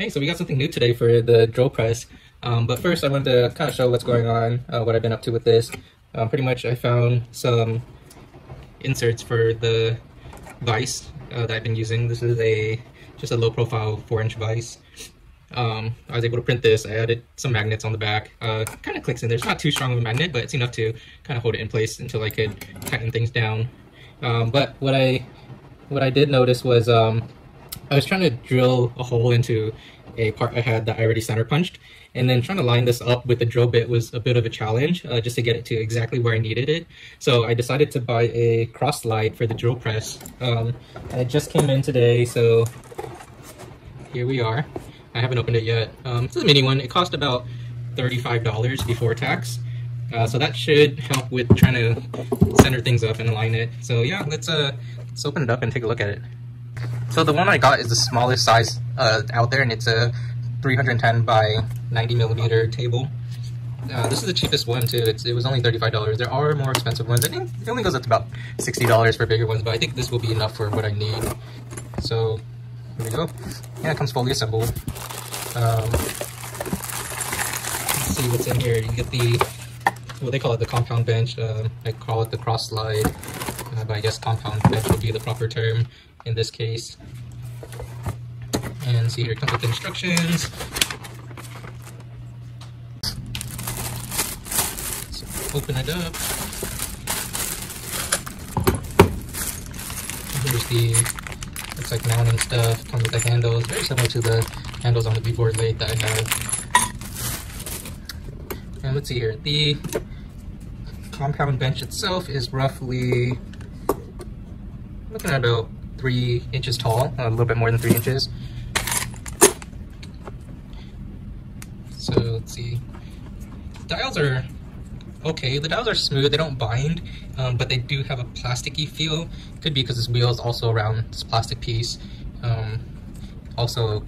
Hey, so we got something new today for the drill press. But first I wanted to kind of show what's going on, what I've been up to with this. Pretty much I found some inserts for the vise that I've been using. This is just a low profile 4-inch vise. I was able to print this. I added some magnets on the back. Kind of clicks in there. It's not too strong of a magnet, but it's enough to kind of hold it in place until I could tighten things down. But what I did notice was I was trying to drill a hole into a part I had that I already center punched, and then trying to line this up with the drill bit was a bit of a challenge, just to get it to exactly where I needed it. So I decided to buy a cross slide for the drill press, and it just came in today, so here we are. I haven't opened it yet. It's a mini one. It cost about $35 before tax, so that should help with trying to center things up and align it. So yeah, let's open it up and take a look at it. So the one I got is the smallest size out there, and it's a 310 by 90 millimeter table. This is the cheapest one too. It was only $35. There are more expensive ones. I think it only goes up to about $60 for bigger ones, but I think this will be enough for what I need. So here we go. Yeah, it comes fully assembled. Let's see what's in here. You get the, well, they call it the compound bench. I call it the cross slide, but I guess compound bench would be the proper term in this case. And see, here comes with the instructions. So open it up. Here's the, looks like mounting stuff. Comes with the handles, very similar to the handles on the beadboard lathe that I have. And let's see here, the compound bench itself is roughly, looking at about 3 inches tall, a little bit more than 3 inches. So let's see, dials are okay. The dials are smooth, they don't bind, but they do have a plasticky feel. Could be because this wheel is also around this plastic piece. Also,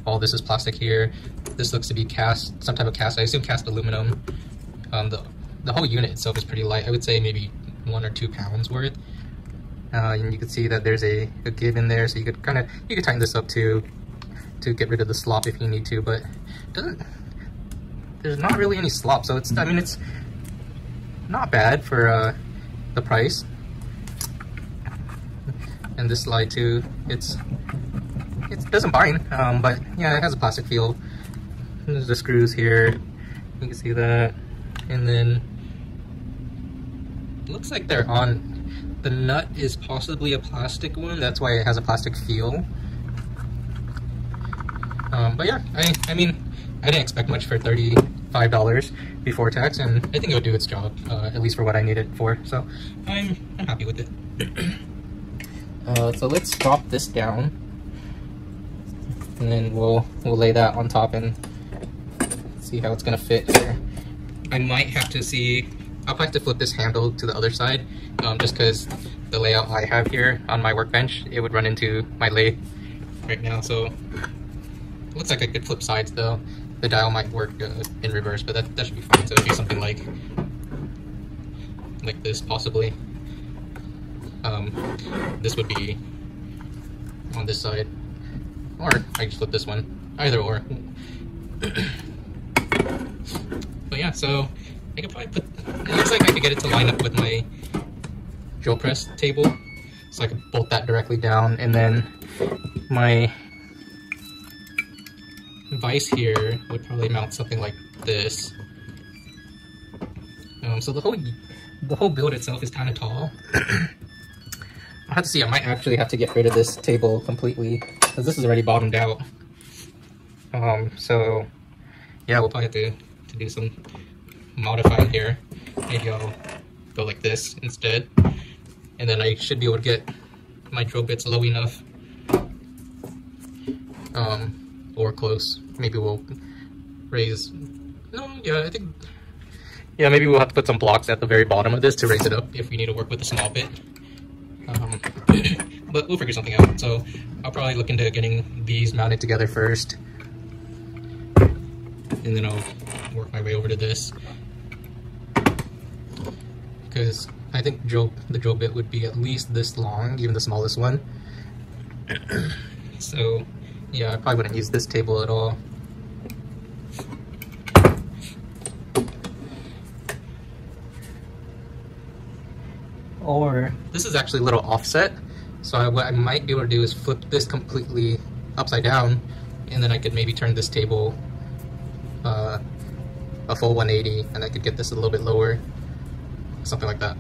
all this is plastic here. This looks to be cast, some type of cast, I assume cast aluminum. The whole unit itself is pretty light. I would say maybe 1 or 2 pounds worth. And you can see that there's a give in there, so you could tighten this up to get rid of the slop if you need to, but there's not really any slop, so it's not bad for the price. And this slide too, it doesn't bind, but yeah, it has a plastic feel. There's the screws here, you can see that, and then it looks like they're on. The nut is possibly a plastic one, that's why it has a plastic feel. But yeah, I mean, I didn't expect much for $35 before tax, and I think it would do its job, at least for what I need it for. So I'm happy with it. So let's drop this down, and then we'll lay that on top and see how it's gonna fit here. I might have to see. I'll have to flip this handle to the other side, just because the layout I have here on my workbench, it would run into my lathe right now. So it looks like I could flip sides though. The dial might work in reverse, but that should be fine. So it'd be something like this possibly. This would be on this side, or I just flip this one. Either or. But yeah, so I could probably it looks like I could get it to line up with my drill press table, so I could bolt that directly down, and then my vise here would probably mount something like this. So the whole build itself is kind of tall. I'll have to see. I might actually have to get rid of this table completely, because this is already bottomed out. So yeah, we'll probably have to do some modifying here. Maybe I'll go like this instead, and then I should be able to get my drill bits low enough, or close. Maybe we'll raise, no, yeah, I think, yeah, maybe we'll have to put some blocks at the very bottom of this to raise it up if we need to work with a small bit. But we'll figure something out. So I'll probably look into getting these mounted together first, and then I'll work my way over to this, because I think the drill bit would be at least this long, even the smallest one. So yeah, I probably wouldn't use this table at all. Or this is actually a little offset, so what I might be able to do is flip this completely upside down, and then I could maybe turn this table a full 180, and I could get this a little bit lower, something like that.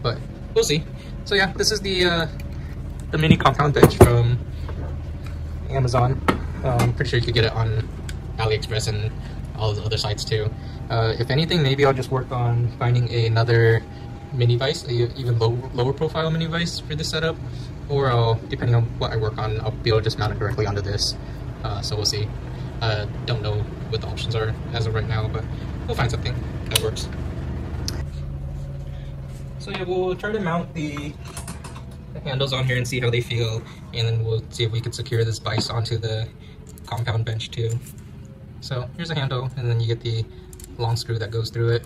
But we'll see. So yeah, this is the mini compound bench from Amazon. I'm pretty sure you could get it on AliExpress and all the other sites too. If anything, maybe I'll just work on finding another mini vise, even lower profile mini vise for this setup, or I'll, depending on what I work on, I'll be able to just mount it directly onto this. So we'll see. Don't know what the options are as of right now, but we'll find something that works. So yeah, we'll try to mount the handles on here and see how they feel, and then we'll see if we can secure this vise onto the compound bench too. So here's a handle, and then you get the long screw that goes through it.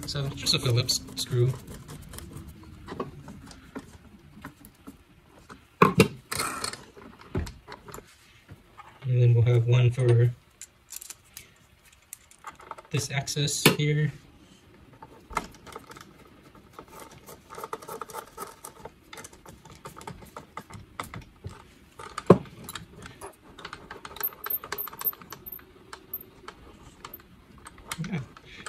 So just a Phillips screw. And then we'll have one for this axis here. Yeah.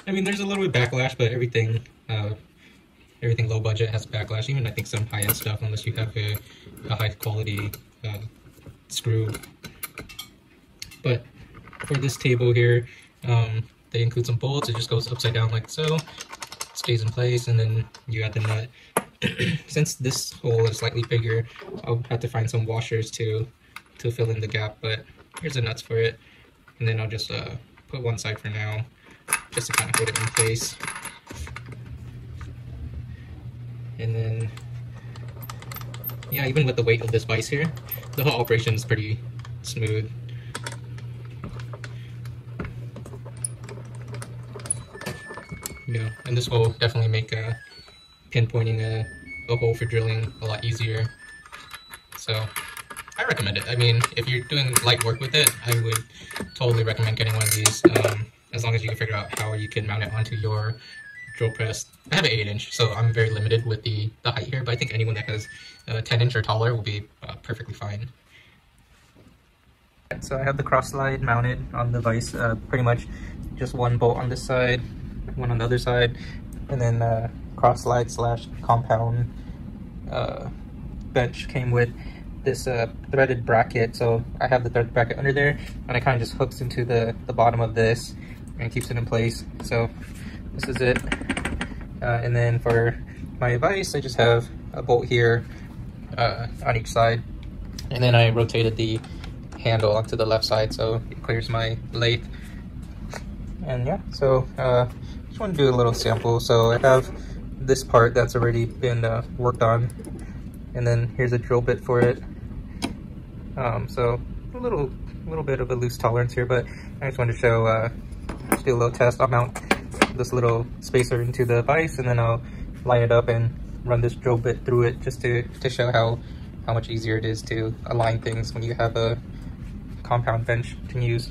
I mean, there's a little bit of backlash, but everything low budget has backlash. Even I think some high-end stuff, unless you have a high quality screw. But for this table here, they include some bolts. It just goes upside down like so, stays in place, and then you add the nut. Since this hole is slightly bigger, I'll have to find some washers to fill in the gap, but here's the nuts for it. And then I'll just put one side for now, just to kind of hold it in place. And then, yeah, even with the weight of this vise here, the whole operation is pretty smooth. Yeah, and this will definitely make pinpointing a hole for drilling a lot easier. So I recommend it. I mean, if you're doing light work with it, I would totally recommend getting one of these, as long as you can figure out how you can mount it onto your drill press. I have an 8-inch, so I'm very limited with the height here, but I think anyone that has 10-inch or taller will be perfectly fine. So I have the cross slide mounted on the vise, pretty much just one bolt on this side, one on the other side, and then cross slide slash compound bench came with this threaded bracket. So I have the threaded bracket under there, and it kind of just hooks into the bottom of this and keeps it in place. So this is it. And then for my vise, I just have a bolt here on each side, and then I rotated the handle onto the left side so it clears my lathe. And yeah, so just want to do a little sample. So I have this part that's already been worked on, and then here's a drill bit for it. So a little bit of a loose tolerance here, but I just wanted to show, just do a little test. I'll mount this little spacer into the vise, and then I'll line it up and run this drill bit through it, just to show how much easier it is to align things when you have a compound bench to use.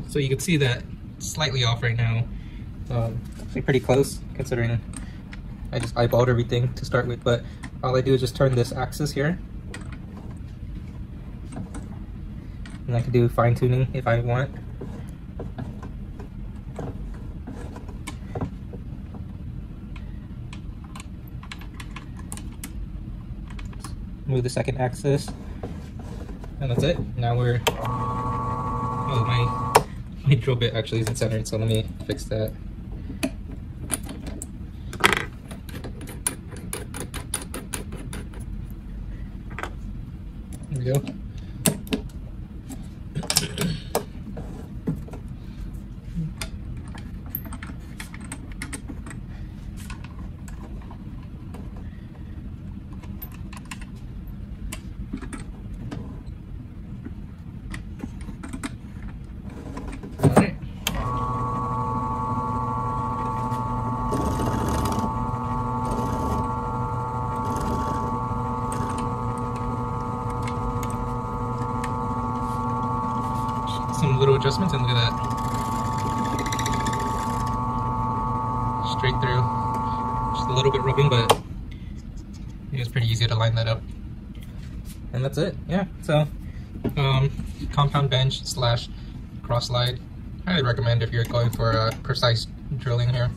So you can see that it's slightly off right now. Actually pretty close considering I just eyeballed everything to start with, but all I do is just turn this axis here. And I can do fine tuning if I want. Move the second axis. And that's it. Now we're, oh, my drill bit actually isn't centered, so let me fix that. go. Alright. Some little adjustments, and look at that. Straight through. Just a little bit rubbing, but it was pretty easy to line that up. And that's it. Yeah. So compound bench / cross slide. Highly recommend if you're going for precise drilling here.